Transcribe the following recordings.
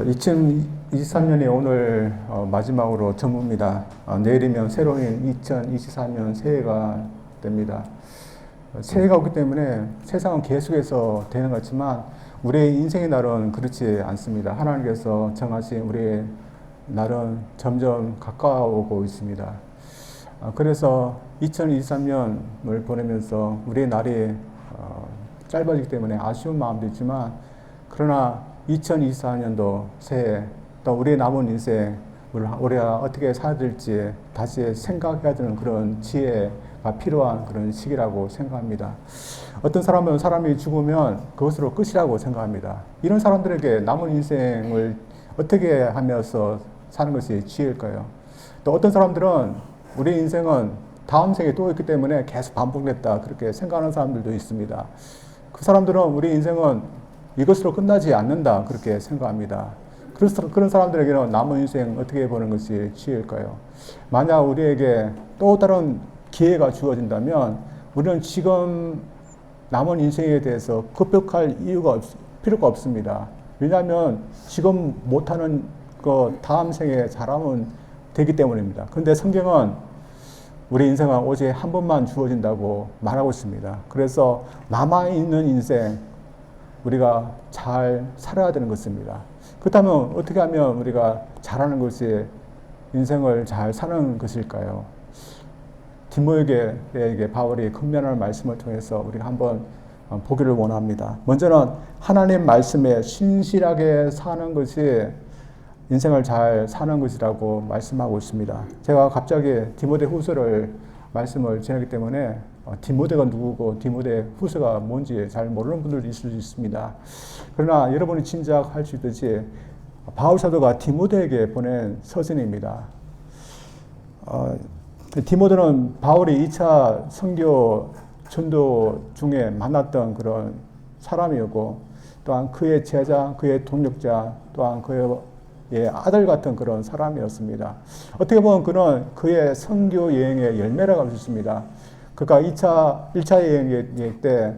2023년이 오늘 마지막으로 전무입니다. 내일이면 새로운 2024년 새해가 됩니다. 새해가 오기 때문에 세상은 계속해서 되는 것 같지만 우리의 인생의 날은 그렇지 않습니다. 하나님께서 정하신 우리의 날은 점점 가까워오고 있습니다. 그래서 2023년을 보내면서 우리의 날이 짧아지기 때문에 아쉬운 마음도 있지만, 그러나 2024년도 새해 또 우리의 남은 인생 우리가 어떻게 살아야 될지 다시 생각해야 되는 그런 지혜가 필요한 그런 시기라고 생각합니다. 어떤 사람은 사람이 죽으면 그것으로 끝이라고 생각합니다. 이런 사람들에게 남은 인생을 어떻게 하면서 사는 것이 지혜일까요? 또 어떤 사람들은 우리 인생은 다음 생에 또 있기 때문에 계속 반복됐다, 그렇게 생각하는 사람들도 있습니다. 그 사람들은 우리 인생은 이것으로 끝나지 않는다, 그렇게 생각합니다. 그런 사람들에게는 남은 인생 어떻게 보는 것이 지혜일까요? 만약 우리에게 또 다른 기회가 주어진다면 우리는 지금 남은 인생에 대해서 급격할 필요가 없습니다. 왜냐하면 지금 못하는 거 다음 생에 잘하면 되기 때문입니다. 그런데 성경은 우리 인생은 오직 한 번만 주어진다고 말하고 있습니다. 그래서 남아있는 인생 우리가 잘 살아야 되는 것입니다. 그렇다면 어떻게 하면 우리가 잘하는 것이 인생을 잘 사는 것일까요? 디모데에게 바울이 권면하는 말씀을 통해서 우리가 한번 보기를 원합니다. 먼저는 하나님 말씀에 신실하게 사는 것이 인생을 잘 사는 것이라고 말씀하고 있습니다. 제가 갑자기 디모데 후서를 말씀을 전하기 때문에 디모데가 누구고 디모데 후서가 뭔지 잘 모르는 분들도 있을 수 있습니다. 그러나 여러분이 짐작할 수 있듯이 바울 사도가 디모데에게 보낸 서신입니다. 디모데는 바울이 2차 선교 전도 중에 만났던 그런 사람이었고, 또한 그의 제자, 그의 동력자, 또한 그의 아들 같은 그런 사람이었습니다. 어떻게 보면 그는 그의 선교 여행의 열매라고 할 수 있습니다. 그가 1차 여행 때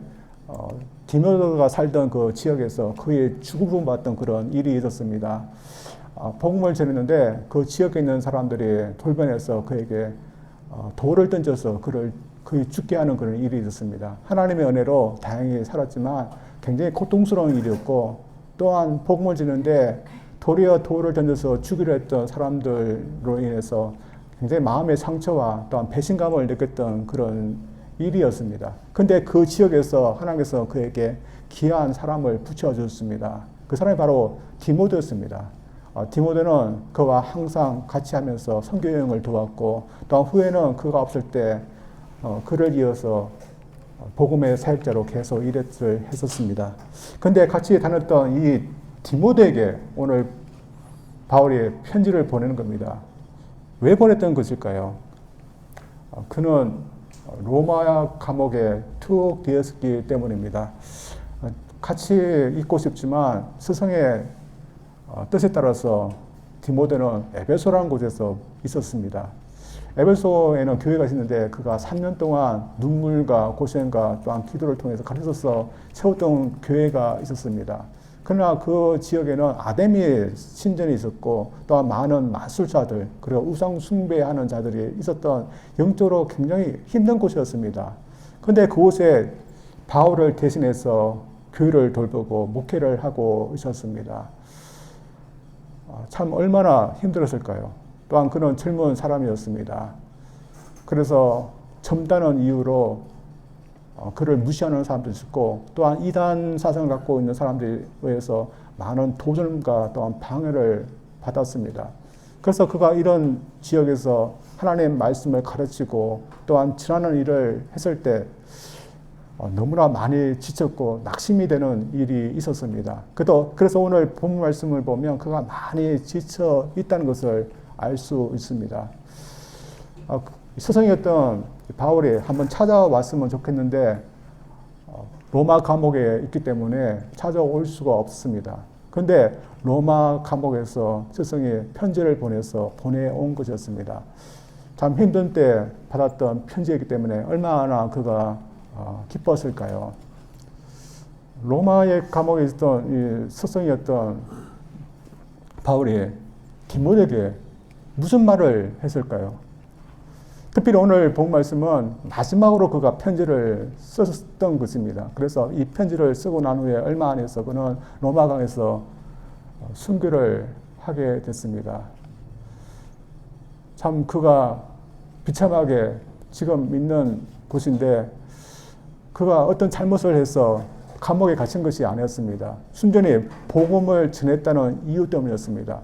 디모데가 살던 그 지역에서 그의 죽음을 받던 그런 일이 있었습니다. 복음을 전했는데 그 지역에 있는 사람들이 돌변해서 그에게 돌을 던져서 그의 죽게 하는 그런 일이 있었습니다. 하나님의 은혜로 다행히 살았지만 굉장히 고통스러운 일이었고, 또한 복음을 전했는데 도리어 돌을 던져서 죽이려 했던 사람들로 인해서 굉장히 마음의 상처와 또한 배신감을 느꼈던 그런 일이었습니다. 근데 그 지역에서 하나님께서 그에게 귀한 사람을 붙여주셨습니다. 그 사람이 바로 디모데였습니다. 디모데는 그와 항상 같이 하면서 선교 여행을 도왔고, 또한 후에는 그가 없을 때 그를 이어서 복음의 사역자로 계속 일을 했었습니다. 근데 같이 다녔던 이 디모데에게 오늘 바울이 편지를 보내는 겁니다. 왜 보냈던 것일까요? 그는 로마 감옥에 툭 되었기 때문입니다. 같이 있고 싶지만 스승의 뜻에 따라서 디모데는 에베소라는 곳에서 있었습니다. 에베소에는 교회가 있는데 그가 3년 동안 눈물과 고생과 또한 기도를 통해서 가르쳐서 세웠던 교회가 있었습니다. 그러나 그 지역에는 아데미 신전이 있었고, 또한 많은 마술사들, 그리고 우상 숭배하는 자들이 있었던 영적으로 굉장히 힘든 곳이었습니다. 그런데 그곳에 바울을 대신해서 교회를 돌보고 목회를 하고 있었습니다. 참 얼마나 힘들었을까요? 또한 그는 젊은 사람이었습니다. 그래서 젊다는 이유로 그를 무시하는 사람도 있었고, 또한 이단 사상을 갖고 있는 사람들에 의해서 많은 도전과 또한 방해를 받았습니다. 그래서 그가 이런 지역에서 하나님의 말씀을 가르치고 또한 전하는 일을 했을 때 너무나 많이 지쳤고 낙심이 되는 일이 있었습니다. 그래서 오늘 본 말씀을 보면 그가 많이 지쳐 있다는 것을 알 수 있습니다. 스승이었던 바울이 한번 찾아왔으면 좋겠는데 로마 감옥에 있기 때문에 찾아올 수가 없습니다. 그런데 로마 감옥에서 스승이 편지를 보내온 것이었습니다. 참 힘든 때 받았던 편지이기 때문에 얼마나 그가 기뻤을까요? 로마의 감옥에 있던 이 스승이었던 바울이 디모데에게 무슨 말을 했을까요? 특별히 오늘 본 말씀은 마지막으로 그가 편지를 썼던 것입니다. 그래서 이 편지를 쓰고 난 후에 얼마 안 해서 그는 로마강에서 순교를 하게 됐습니다. 참 그가 비참하게 지금 있는 곳인데 그가 어떤 잘못을 해서 감옥에 갇힌 것이 아니었습니다. 순전히 복음을 전했다는 이유 때문이었습니다.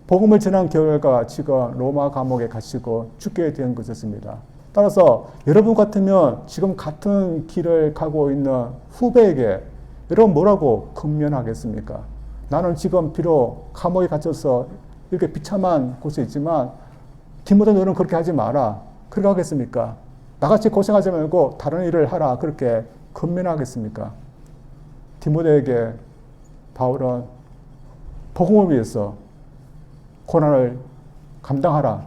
복음을 전한 결과 지금 로마 감옥에 갇히고 죽게 된 것이었습니다. 따라서 여러분 같으면 지금 같은 길을 가고 있는 후배에게 여러분 뭐라고 권면하겠습니까? 나는 지금 비록 감옥에 갇혀서 이렇게 비참한 곳에 있지만 디모데 너는 그렇게 하지 마라. 그렇게 하겠습니까? 나같이 고생하지 말고 다른 일을 하라. 그렇게 권면하겠습니까? 디모데에게 바울은 복음을 위해서 고난을 감당하라.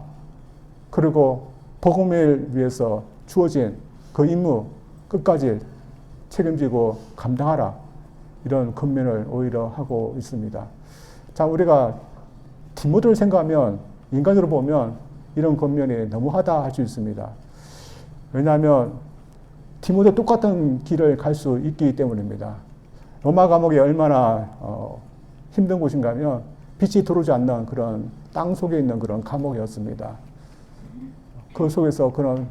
그리고 복음을 위해서 주어진 그 임무 끝까지 책임지고 감당하라. 이런 권면을 오히려 하고 있습니다. 자, 우리가 디모데를 생각하면 인간으로 보면 이런 권면이 너무하다 할 수 있습니다. 왜냐하면 디모데 똑같은 길을 갈 수 있기 때문입니다. 로마 감옥이 얼마나 힘든 곳인가 하면 빛이 들어오지 않는 그런 땅 속에 있는 그런 감옥이었습니다. 그 속에서 그는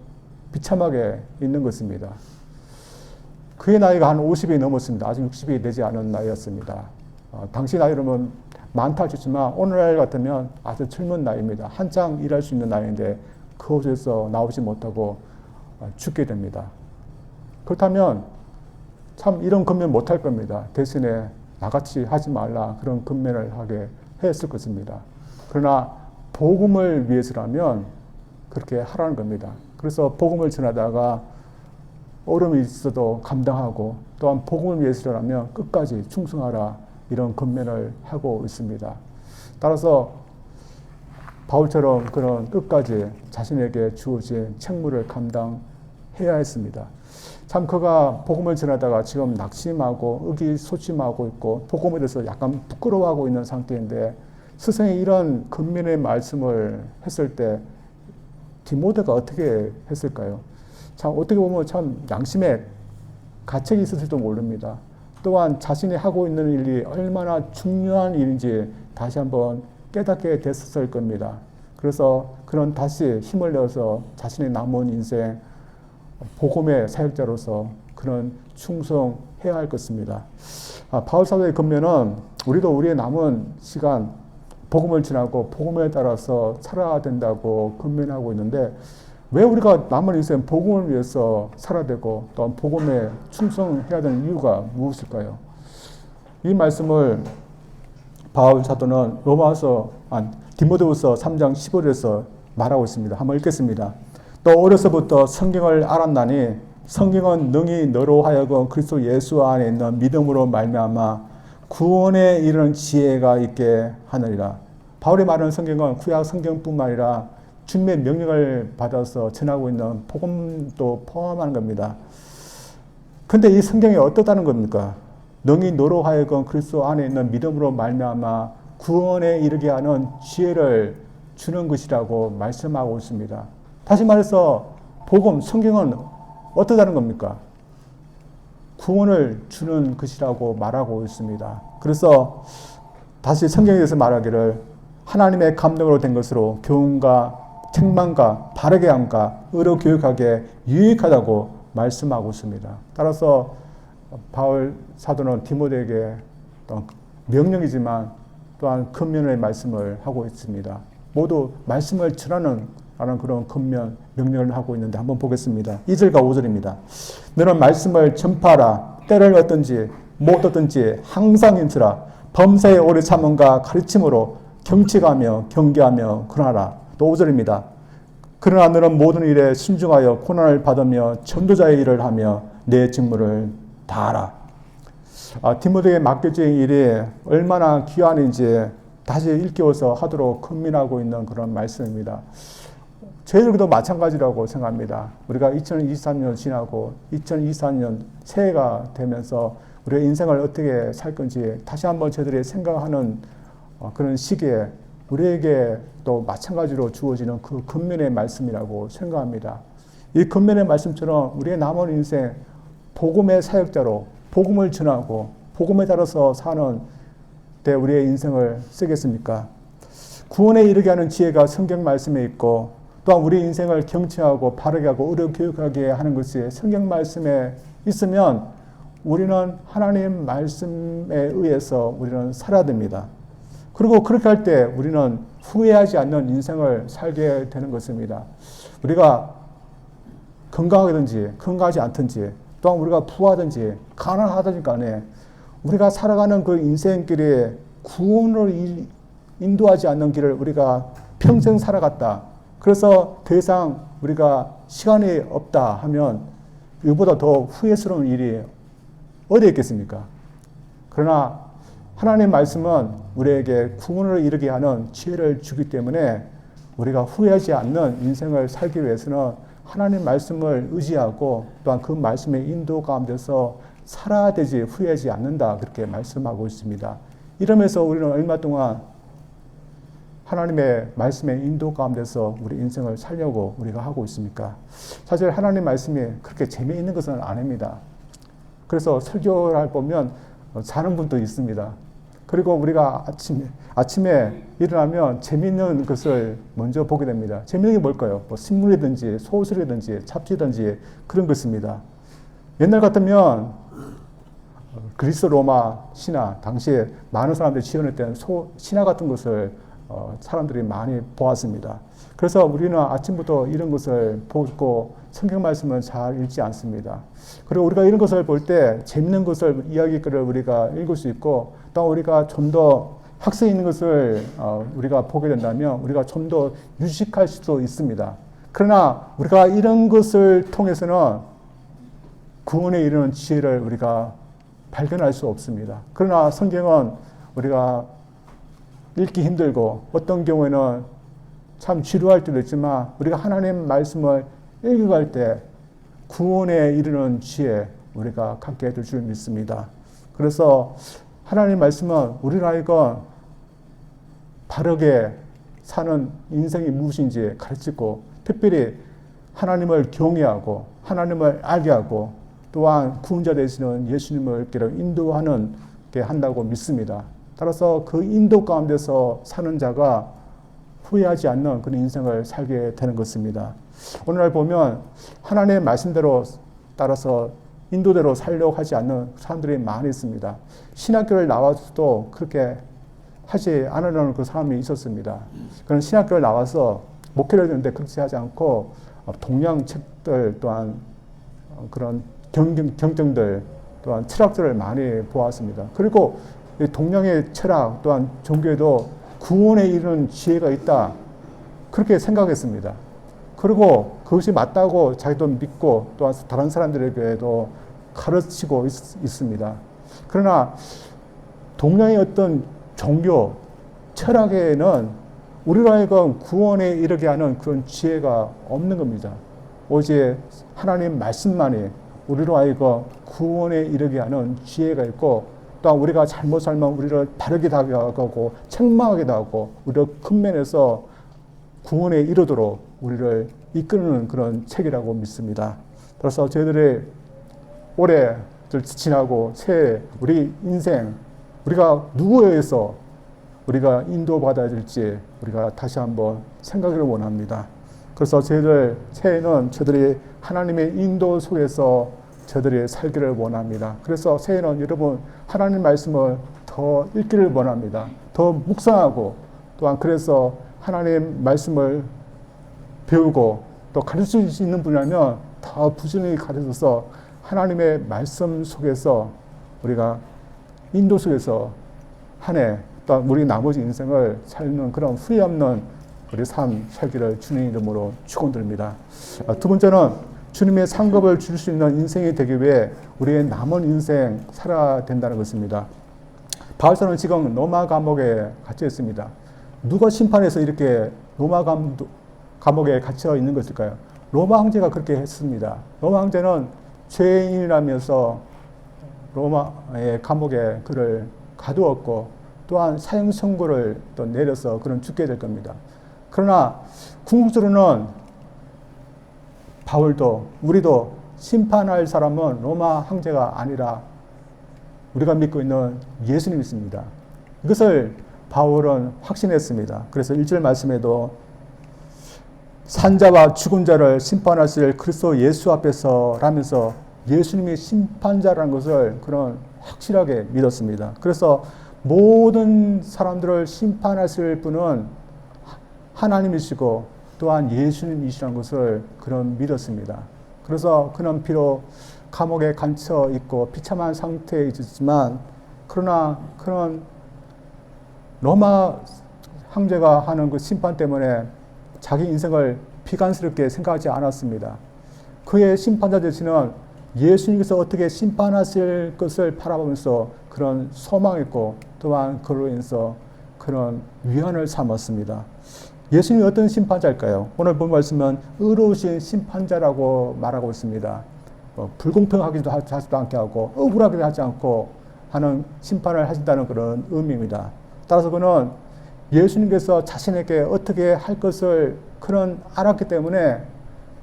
비참하게 있는 것입니다. 그의 나이가 한 50이 넘었습니다. 아직 60이 되지 않은 나이였습니다. 당시 나이로는 많다 할 수 있지만 오늘날 같으면 아주 젊은 나이입니다. 한창 일할 수 있는 나이인데 그곳에서 나오지 못하고 죽게 됩니다. 그렇다면 참 이런 권면 못할 겁니다. 대신에 나같이 하지 말라 그런 권면을 하게 했을 것입니다. 그러나 복음을 위해서라면 그렇게 하라는 겁니다. 그래서 복음을 전하다가 어려움이 있어도 감당하고 또한 복음을 위해서라면 끝까지 충성하라 이런 권면을 하고 있습니다. 따라서 바울처럼 그런 끝까지 자신에게 주어진 책무를 감당해야 했습니다. 참 그가 복음을 전하다가 지금 낙심하고 의기소침하고 있고 복음에 대해서 약간 부끄러워하고 있는 상태인데 스승이 이런 권면의 말씀을 했을 때 디모데가 어떻게 했을까요? 참 어떻게 보면 참 양심에 가책이 있었을지도 모릅니다. 또한 자신이 하고 있는 일이 얼마나 중요한 일인지 다시 한번 깨닫게 됐을 겁니다. 그래서 그는 다시 힘을 내어서 자신의 남은 인생 복음의 사역자로서 그는 충성해야 할 것입니다. 바울 사도의 권면은 우리도 우리의 남은 시간 복음을 전하고 복음에 따라서 살아야 된다고 권면하고 있는데 왜 우리가 남은 인생 복음을 위해서 살아야 되고 또 복음에 충성해야 되는 이유가 무엇일까요? 이 말씀을 바울 사도는 디모데후서 3장 15절에서 말하고 있습니다. 한번 읽겠습니다. 또 어려서부터 성경을 알았나니 성경은 능히 너로 하여금 그리스도 예수 안에 있는 믿음으로 말미암아 구원에 이르는 지혜가 있게 하느니라. 바울이 말하는 성경은 구약 성경뿐만 아니라 주님의 명령을 받아서 전하고 있는 복음도 포함하는 겁니다. 근데 이 성경이 어떻다는 겁니까? 능히 너로 하여금 그리스도 안에 있는 믿음으로 말미암아 구원에 이르게 하는 지혜를 주는 것이라고 말씀하고 있습니다. 다시 말해서 복음, 성경은 어떠다는 겁니까? 구원을 주는 것이라고 말하고 있습니다. 그래서 다시 성경에 대해서 말하기를 하나님의 감동으로 된 것으로 교훈과 책망과 바르게 함과 의로 교육하기에 유익하다고 말씀하고 있습니다. 따라서 바울 사도는 디모데에게 명령이지만 또한 권면의 말씀을 하고 있습니다. 모두 말씀을 전하는 그런 권면, 명령을 하고 있는데 한번 보겠습니다. 2절과 5절입니다. 너는 말씀을 전파하라. 때를 얻든지 못 얻든지 항상 인치라. 범사에 오래 참음과 가르침으로 경책하며 경계하며 권하라. 또 5절입니다. 그러나 너는 모든 일에 순종하여 고난을 받으며 전도자의 일을 하며 내 직무를 다하라. 디모데에게 맡겨진 일이 얼마나 귀한인지 다시 일깨워서 하도록 권면하고 있는 그런 말씀입니다. 저희들도 마찬가지라고 생각합니다. 우리가 2023년 지나고 2024년 새해가 되면서 우리의 인생을 어떻게 살 건지 다시 한번 저희들이 생각하는 그런 시기에 우리에게 또 마찬가지로 주어지는 그 근면의 말씀이라고 생각합니다. 이 근면의 말씀처럼 우리의 남은 인생 복음의 사역자로 복음을 전하고 복음에 따라서 사는 때 우리의 인생을 쓰겠습니까? 구원에 이르게 하는 지혜가 성경 말씀에 있고 또한 우리 인생을 경치하고 바르게 하고 의로 교육하게 하는 것이 성경 말씀에 있으면 우리는 하나님 말씀에 의해서 우리는 살아야 됩니다. 그리고 그렇게 할 때 우리는 후회하지 않는 인생을 살게 되는 것입니다. 우리가 건강하든지 건강하지 않든지 또한 우리가 부하든지 가난하든지 간에 우리가 살아가는 그 인생길에 구원을 인도하지 않는 길을 우리가 평생 살아갔다. 그래서 더 이상 우리가 시간이 없다 하면 이보다 더 후회스러운 일이 어디 있겠습니까? 그러나 하나님의 말씀은 우리에게 구원을 이루게 하는 지혜를 주기 때문에 우리가 후회하지 않는 인생을 살기 위해서는 하나님 말씀을 의지하고 또한 그 말씀의 인도 가운데서 살아야 되지 후회하지 않는다. 그렇게 말씀하고 있습니다. 이러면서 우리는 얼마 동안 하나님의 말씀의 인도 가운데서 우리 인생을 살려고 우리가 하고 있습니까? 사실 하나님 말씀이 그렇게 재미있는 것은 아닙니다. 그래서 설교를 보면 자는 분도 있습니다. 그리고 우리가 아침에 일어나면 재미있는 것을 먼저 보게 됩니다. 재미있는 게 뭘까요? 뭐 신문이든지 소설이든지 잡지든지 그런 것입니다. 옛날 같으면 그리스 로마 신화, 당시에 많은 사람들이 지어냈던 신화 같은 것을 사람들이 많이 보았습니다. 그래서 우리는 아침부터 이런 것을 보고 성경 말씀은 잘 읽지 않습니다. 그리고 우리가 이런 것을 볼 때 재밌는 것을 이야기글을 우리가 읽을 수 있고 또 우리가 좀 더 학생이 있는 것을 우리가 보게 된다면 우리가 좀 더 유식할 수도 있습니다. 그러나 우리가 이런 것을 통해서는 구원에 이르는 지혜를 우리가 발견할 수 없습니다. 그러나 성경은 우리가 읽기 힘들고 어떤 경우에는 참 지루할 때도 있지만 우리가 하나님 말씀을 읽어갈 때 구원에 이르는 지혜 우리가 갖게 해줄 줄 믿습니다. 그래서 하나님 말씀은 우리를 하여금 바르게 사는 인생이 무엇인지 가르치고 특별히 하나님을 경외하고 하나님을 알게 하고 또한 구원자 되시는 예수님을 인도하는 게 한다고 믿습니다. 따라서 그 인도 가운데서 사는 자가 후회하지 않는 그런 인생을 살게 되는 것입니다. 오늘날 보면 하나님의 말씀대로 따라서 인도대로 살려고 하지 않는 사람들이 많이 있습니다. 신학교를 나와서도 그렇게 하지 않으려는 그 사람이 있었습니다. 그런 신학교를 나와서 목회를 했는데 그렇게 하지 않고 동양책들 또한 그런 경전들 또한 철학들을 많이 보았습니다. 그리고 동양의 철학 또한 종교에도 구원에 이르는 지혜가 있다. 그렇게 생각했습니다. 그리고 그것이 맞다고 자기도 믿고 또한 다른 사람들에게도 가르치고 있습니다. 그러나 동양의 어떤 종교, 철학에는 우리로 하여금 구원에 이르게 하는 그런 지혜가 없는 겁니다. 오직 하나님 말씀만이 우리로 하여금 구원에 이르게 하는 지혜가 있고 또 우리가 잘못 살면 우리를 바르게 다가가고 책망하기도 하고 우리를 근면에서 구원에 이르도록 우리를 이끄는 그런 책이라고 믿습니다. 그래서 저희들이 올해 지나고 새해 우리 인생 우리가 누구에 의해서 우리가 인도받아야 될지 우리가 다시 한번 생각을 원합니다. 그래서 저희들 새해는 저들이 하나님의 인도 속에서 저들이 살기를 원합니다. 그래서 새해는 여러분 하나님 말씀을 더 읽기를 원합니다. 더 묵상하고 또한 그래서 하나님 말씀을 배우고 또 가르칠 수 있는 분이라면 더 부지런히 가르쳐서 하나님의 말씀 속에서 우리가 인도 속에서 한 해 또 우리 나머지 인생을 살는 그런 후회 없는 우리 삶 살기를 주님 이름으로 축원드립니다. 두 번째는 주님의 상급을 줄 수 있는 인생이 되기 위해 우리의 남은 인생 살아야 된다는 것입니다. 바울서는 지금 로마 감옥에 갇혀 있습니다. 누가 심판해서 이렇게 로마 감옥에 갇혀 있는 것일까요? 로마 황제가 그렇게 했습니다. 로마 황제는 죄인이라면서 로마의 감옥에 그를 가두었고 또한 사형 선고를 또 내려서 그런 죽게 될 겁니다. 그러나 궁극적으로는 바울도 우리도 심판할 사람은 로마 황제가 아니라 우리가 믿고 있는 예수님이 있습니다. 이것을 바울은 확신했습니다. 그래서 1절 말씀에도 산자와 죽은 자를 심판하실 그리스도 예수 앞에서 라면서 예수님이 심판자라는 것을 그런 확실하게 믿었습니다. 그래서 모든 사람들을 심판하실 분은 하나님이시고 또한 예수님이시라는 것을 그런 믿었습니다. 그래서 그는 비록 감옥에 갇혀 있고 비참한 상태에 있었지만 그러나 그런 로마 황제가 하는 그 심판 때문에 자기 인생을 비관스럽게 생각하지 않았습니다. 그의 심판자 되시는 예수님께서 어떻게 심판하실 것을 바라보면서 그런 소망했고 또한 그로 인해서 그런 위안을 삼았습니다. 예수님이 어떤 심판자일까요? 오늘 본 말씀은 의로우신 심판자라고 말하고 있습니다. 불공평하기도 하지도 않게 하고 억울하기도 하지 않고 하는 심판을 하신다는 그런 의미입니다. 따라서 그는 예수님께서 자신에게 어떻게 할 것을 그런 알았기 때문에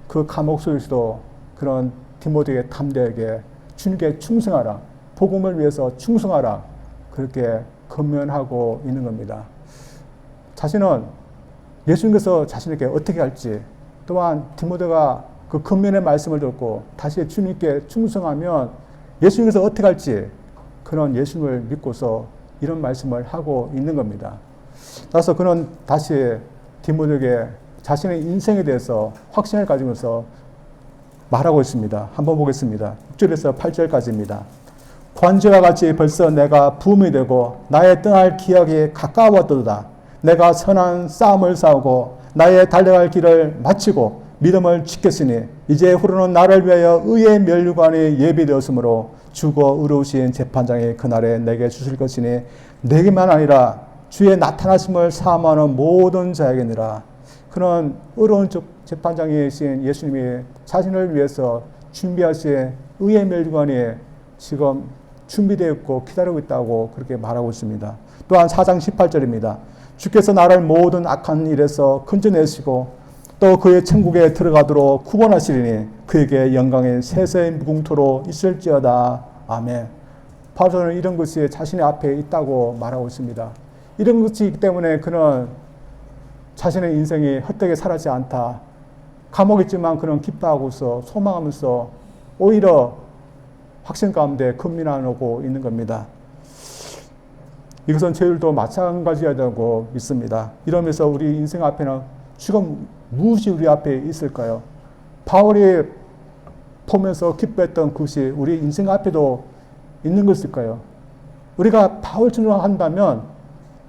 그 감옥 속에서도 그런 디모데에게 담대하게 주님께 충성하라, 복음을 위해서 충성하라 그렇게 권면하고 있는 겁니다. 자신은 예수님께서 자신에게 어떻게 할지 또한 디모데가 그 권면의 말씀을 듣고 다시 주님께 충성하면 예수님께서 어떻게 할지 그런 예수님을 믿고서 이런 말씀을 하고 있는 겁니다. 따라서 그는 다시 디모데에게 자신의 인생에 대해서 확신을 가지면서 말하고 있습니다. 한번 보겠습니다. 6절에서 8절까지입니다. 관제와 같이 벌써 내가 부음이 되고 나의 떠날 기약이 가까웠도다. 내가 선한 싸움을 싸우고 나의 달려갈 길을 마치고 믿음을 지켰으니 이제 후로는 나를 위하여 의의 면류관이 예비되었으므로 주고 의로우신 재판장이 그날에 내게 주실 것이니 내게만 아니라 주의 나타나심을 사모하는 모든 자에게니라. 그는 의로운 재판장이신 예수님이 자신을 위해서 준비하신 의의 면류관이 지금 준비되어 있고 기다리고 있다고 그렇게 말하고 있습니다. 또한 4장 18절입니다. 주께서 나를 모든 악한 일에서 건져내시고 또 그의 천국에 들어가도록 구원하시리니 그에게 영광의 세세의 무궁토로 있을지어다. 아멘. 바울은 이런 것이 자신의 앞에 있다고 말하고 있습니다. 이런 것이 있기 때문에 그는 자신의 인생이 헛되게 살아지 않다. 감옥에 있지만 그는 기뻐하고서 소망하면서 오히려 확신 가운데 금민하고 있는 겁니다. 이것은 저희들도 마찬가지라고 믿습니다. 이러면서 우리 인생 앞에는 지금 무엇이 우리 앞에 있을까요? 바울이 보면서 기뻐했던 것이 우리 인생 앞에도 있는 것일까요? 우리가 바울처럼 한다면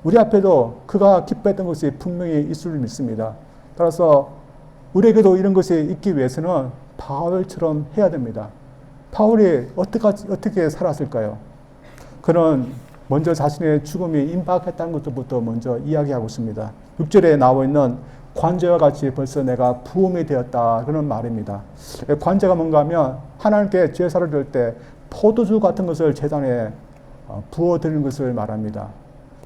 우리 앞에도 그가 기뻐했던 것이 분명히 있을 줄 믿습니다. 따라서 우리에게도 이런 것이 있기 위해서는 바울처럼 해야 됩니다. 바울이 어떻게 살았을까요? 그는 먼저 자신의 죽음이 임박했다는 것부터 먼저 이야기하고 있습니다. 6절에 나와 있는 관제와 같이 벌써 내가 부음이 되었다 그런 말입니다. 관제가 뭔가 하면 하나님께 제사를 드릴 때 포도주 같은 것을 제단에 부어드리는 것을 말합니다.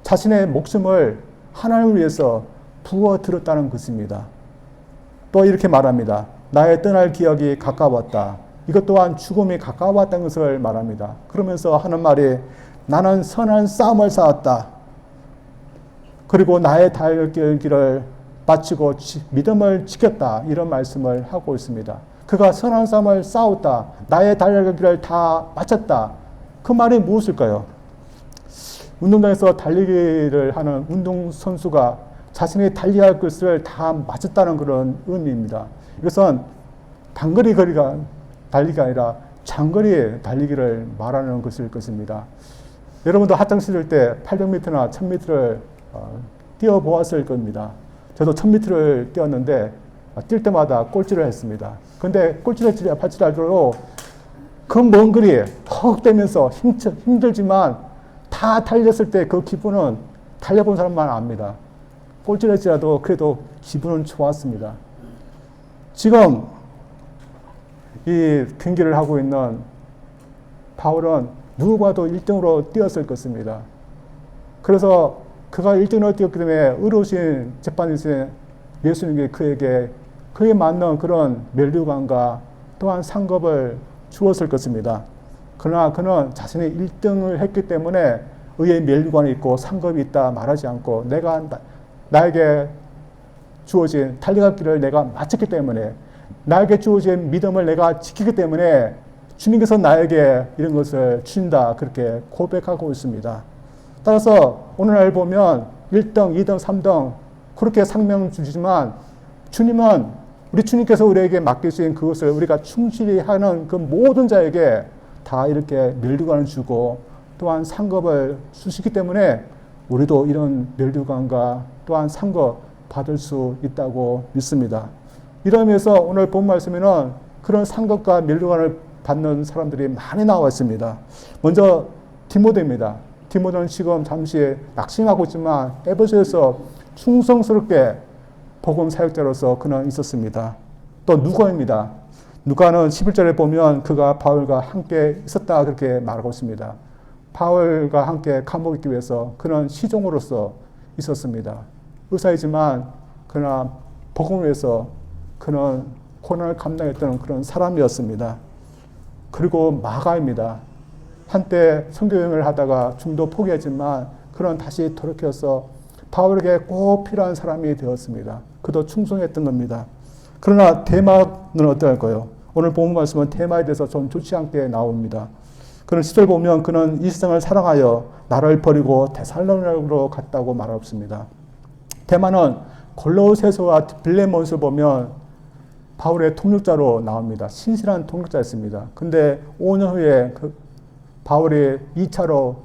자신의 목숨을 하나님을 위해서 부어드렸다는 것입니다. 또 이렇게 말합니다. 나의 떠날 기억이 가까웠다. 이것 또한 죽음이 가까웠다는 것을 말합니다. 그러면서 하는 말이 나는 선한 싸움을 싸웠다. 그리고 나의 달릴 길을 마치고 믿음을 지켰다. 이런 말씀을 하고 있습니다. 그가 선한 싸움을 싸웠다. 나의 달릴 길을 다 마쳤다. 그 말이 무엇일까요? 운동장에서 달리기를 하는 운동선수가 자신이 달려야 할 것을 다 마쳤다는 그런 의미입니다. 이것은 단거리 달리기가 아니라 장거리 달리기를 말하는 것일 것입니다. 여러분도 학창시절 때 800m나 1000m를 뛰어보았을 겁니다. 저도 1000m를 뛰었는데 뛸 때마다 꼴찌를 했습니다. 근데 꼴찌를 할지라도 그 먼 거리 헉대면서 힘들지만 다 달렸을 때 그 기분은 달려본 사람만 압니다. 꼴찌를 할지라도 그래도 기분은 좋았습니다. 지금 이 경기를 하고 있는 바울은 누구봐도 1등으로 뛰었을 것입니다. 그래서 그가 1등을 뛰었기 때문에 의로우신 재판이신 예수님께 그에게 그에 맞는 그런 면류관과 또한 상급을 주었을 것입니다. 그러나 그는 자신이 1등을 했기 때문에 의의 면류관이 있고 상급이 있다 말하지 않고 나에게 주어진 달려갈 길을 내가 마쳤기 때문에 나에게 주어진 믿음을 내가 지키기 때문에 주님께서 나에게 이런 것을 주신다 그렇게 고백하고 있습니다. 따라서 오늘날 보면 1등, 2등, 3등 그렇게 상명 주시지만 주님은 우리 주님께서 우리에게 맡기신 그것을 우리가 충실히 하는 그 모든 자에게 다 이렇게 면류관을 주고 또한 상급을 주시기 때문에 우리도 이런 면류관과 또한 상급 받을 수 있다고 믿습니다. 이런 의미에서 오늘 본 말씀에는 그런 상급과 면류관을 받는 사람들이 많이 나와 있습니다. 먼저 디모데입니다. 디모데는 지금 잠시 낙심하고 있지만 에베소에서 충성스럽게 복음 사역자로서 그는 있었습니다. 또 누가입니다. 누가는 11절에 보면 그가 바울과 함께 있었다 그렇게 말하고 있습니다. 바울과 함께 감옥에 있기 위해서 그는 시종으로서 있었습니다. 의사이지만 그러나 복음을 위해서 그는 고난을 감당했던 그런 사람이었습니다. 그리고 마가입니다. 한때 선교여행을 하다가 중도 포기했지만 그는 다시 돌이켜서 바울에게 꼭 필요한 사람이 되었습니다. 그도 충성했던 겁니다. 그러나 데마는 어떨까요? 오늘 본문 말씀은 데마에 대해서 좀 좋지 않게 나옵니다. 그는 10절 보면 그는 이 세상을 사랑하여 나를 버리고 데살로니가로 갔다고 말했습니다. 데마는 골로새서와 빌레몬서를 보면 바울의 통역자로 나옵니다. 신실한 통역자였습니다. 근데 5년 후에 바울이 2차로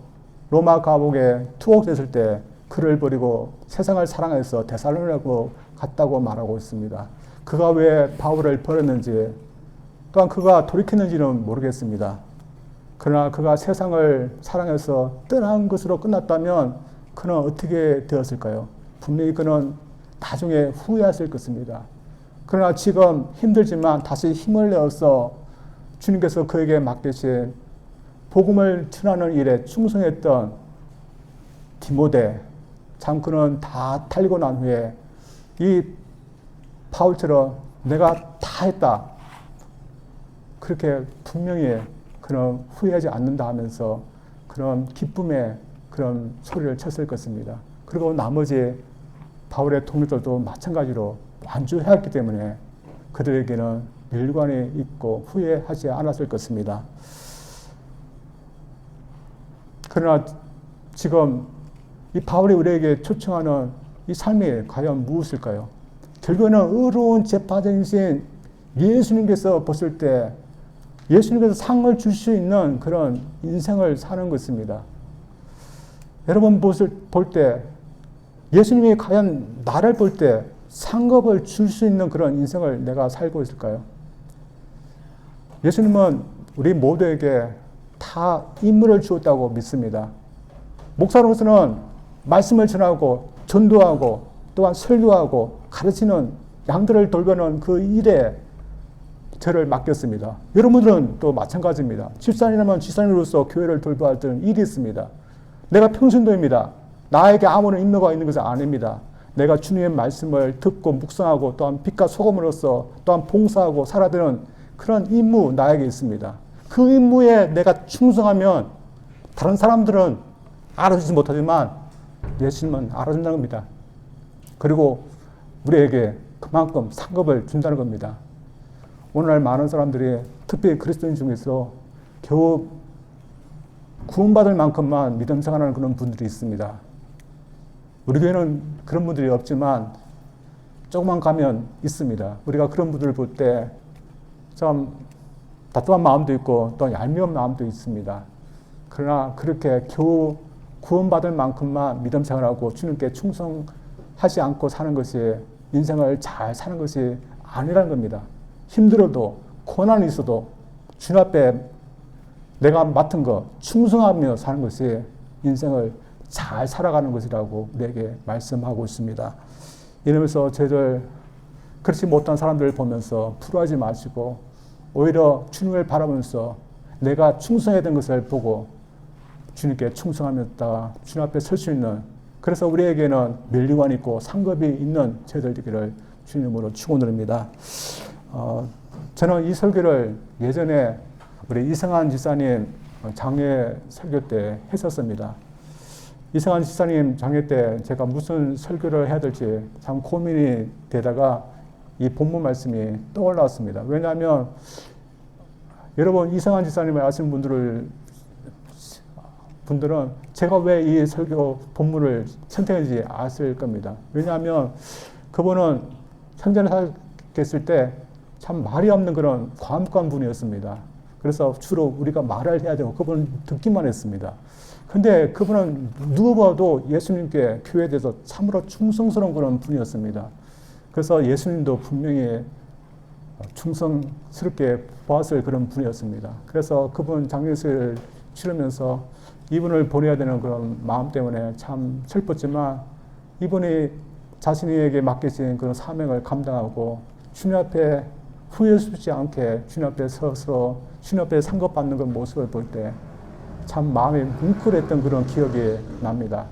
로마 감옥에 투옥됐을 때 그를 버리고 세상을 사랑해서 데살로니가로 갔다고 말하고 있습니다. 그가 왜 바울을 버렸는지 또한 그가 돌이켰는지는 모르겠습니다. 그러나 그가 세상을 사랑해서 떠난 것으로 끝났다면 그는 어떻게 되었을까요? 분명히 그는 나중에 후회했을 것입니다. 그러나 지금 힘들지만 다시 힘을 내어서 주님께서 그에게 맡기신 복음을 전하는 일에 충성했던 디모데, 참 그는 다 달리고 난 후에 이 바울처럼 내가 다 했다 그렇게 분명히 그런 후회하지 않는다 하면서 그런 기쁨의 그런 소리를 쳤을 것입니다. 그리고 나머지 바울의 동료들도 마찬가지로 완주해왔기 때문에 그들에게는 멸관이 있고 후회하지 않았을 것입니다. 그러나 지금 이 바울이 우리에게 초청하는 이 삶이 과연 무엇일까요? 결국에는 의로운 재판장이신 예수님께서 보실 때 예수님께서 상을 줄 수 있는 그런 인생을 사는 것입니다. 여러분 볼 때 예수님이 과연 나를 볼 때 상급을 줄 수 있는 그런 인생을 내가 살고 있을까요? 예수님은 우리 모두에게 다 임무를 주었다고 믿습니다. 목사로서는 말씀을 전하고 전도하고 또한 설교하고 가르치는 양들을 돌보는 그 일에 저를 맡겼습니다. 여러분들은 또 마찬가지입니다. 집사님이라면 집사님으로서 교회를 돌봐야 할 일이 있습니다. 내가 평신도입니다. 나에게 아무런 임무가 있는 것은 아닙니다. 내가 주님의 말씀을 듣고 묵상하고 또한 빛과 소금으로서 또한 봉사하고 살아야 되는 그런 임무 나에게 있습니다. 그 임무에 내가 충성하면 다른 사람들은 알아주지 못하지만 예수님은 알아준다는 겁니다. 그리고 우리에게 그만큼 상급을 준다는 겁니다. 오늘날 많은 사람들이 특히 그리스도인 중에서 겨우 구원받을 만큼만 믿음 생활하는 그런 분들이 있습니다. 우리 교회는 그런 분들이 없지만 조금만 가면 있습니다. 우리가 그런 분들을 볼 때 좀 따뜻한 마음도 있고 또 얄미운 마음도 있습니다. 그러나 그렇게 겨우 구원받을 만큼만 믿음 생활하고 주님께 충성하지 않고 사는 것이 인생을 잘 사는 것이 아니라는 겁니다. 힘들어도 고난이 있어도 주님 앞에 내가 맡은 거 충성하며 사는 것이 인생을 잘 살아가는 것이라고 우리에게 말씀하고 있습니다. 이러면서 저희들 그렇지 못한 사람들을 보면서 불화하지 마시고 오히려 주님을 바라보면서 내가 충성해야 되는 것을 보고 주님께 충성하면서 주님 앞에 설 수 있는, 그래서 우리에게는 면류관이 있고 상급이 있는 저희들 되기를 주님으로 축원드립니다. 저는 이 설교를 예전에 우리 이성한 지사님 장례 설교 때 했었습니다. 이성한 지사님 장례 때 제가 무슨 설교를 해야 될지 참 고민이 되다가 이 본문 말씀이 떠올랐습니다. 왜냐하면 여러분 이성한 지사님을 아시는 분들은 제가 왜 이 설교 본문을 선택했는지 아실 겁니다. 왜냐하면 그분은 생전에 살았을 때 참 말이 없는 그런 과묵한 분이었습니다. 그래서 주로 우리가 말을 해야 되고 그분은 듣기만 했습니다. 근데 그분은 누구보다도 예수님께 교회에 대해서 참으로 충성스러운 그런 분이었습니다. 그래서 예수님도 분명히 충성스럽게 보았을 그런 분이었습니다. 그래서 그분 장례식을 치르면서 이분을 보내야 되는 그런 마음 때문에 참 슬펐지만 이분이 자신에게 맡겨진 그런 사명을 감당하고 주님 앞에 후회스럽지 않게 주님 앞에 서서 주님 앞에 상급받는 그 모습을 볼 때 참 마음이 뭉클했던 그런 기억이 납니다.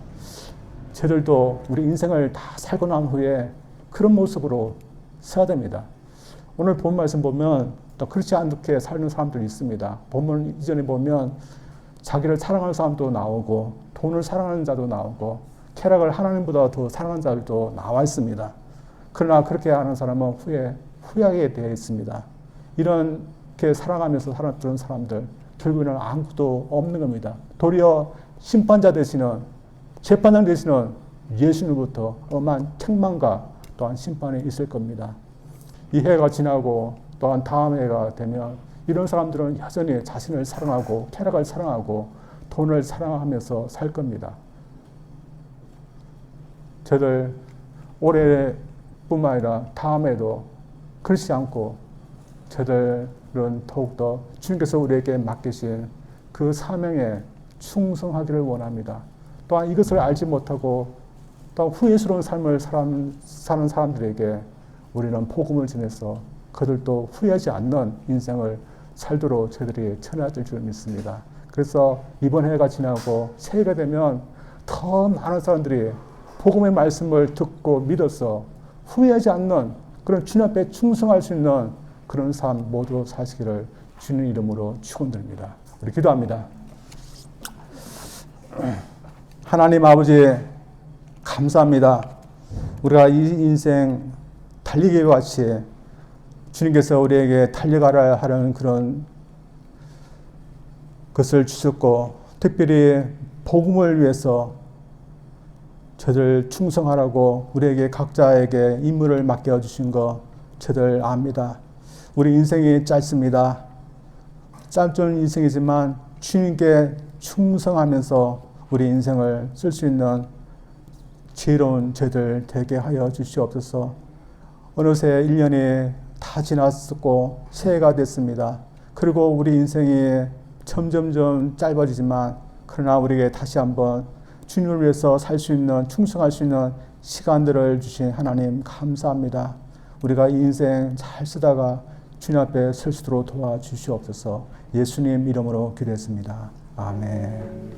저들도 우리 인생을 다 살고 난 후에 그런 모습으로 서야 됩니다. 오늘 본 말씀 보면 또 그렇지 않게 사는 사람들이 있습니다. 본문 이전에 보면 자기를 사랑하는 사람도 나오고 돈을 사랑하는 자도 나오고 쾌락을 하나님보다 더 사랑하는 자들도 나와 있습니다. 그러나 그렇게 하는 사람은 후회하게 되어 있습니다. 이렇게 사랑하면서 살았던 사람들 결국에는 아무것도 없는 겁니다. 도리어 심판자 되시는 재판장 되시는 예수님부터 엄한 책망과 또한 심판이 있을 겁니다. 이 해가 지나고 또한 다음 해가 되면 이런 사람들은 여전히 자신을 사랑하고 쾌락을 사랑하고 돈을 사랑하면서 살 겁니다. 저들 올해뿐만 아니라 다음에도 그렇지 않고 저들은 더욱더 주님께서 우리에게 맡기신 그 사명에 충성하기를 원합니다. 또한 이것을 알지 못하고 또 후회스러운 삶을 사는 사람들에게 우리는 복음을 전해서 그들도 후회하지 않는 인생을 살도록 저희들이 천하될 줄 믿습니다. 그래서 이번 해가 지나고 새해가 되면 더 많은 사람들이 복음의 말씀을 듣고 믿어서 후회하지 않는 그런 주님 앞에 충성할 수 있는 그런 삶 모두 사시기를 주님 이름으로 축원드립니다. 우리 기도합니다. 하나님 아버지 감사합니다. 우리가 이 인생 달리기와 같이 주님께서 우리에게 달려가라 하는 그런 것을 주셨고 특별히 복음을 위해서 저들 충성하라고 우리에게 각자에게 임무를 맡겨주신 거 저들 압니다. 우리 인생이 짧습니다. 짧은 인생이지만 주님께 충성하면서 우리 인생을 쓸 수 있는 지혜로운 저들 되게 하여 주시옵소서. 어느새 1년이 다 지났고 새해가 됐습니다. 그리고 우리 인생이 점점점 짧아지지만 그러나 우리에게 다시 한번 주님을 위해서 살 수 있는 충성할 수 있는 시간들을 주신 하나님 감사합니다. 우리가 이 인생 잘 쓰다가 주님 앞에 설 수 있도록 도와주시옵소서. 예수님 이름으로 기도했습니다. 아멘.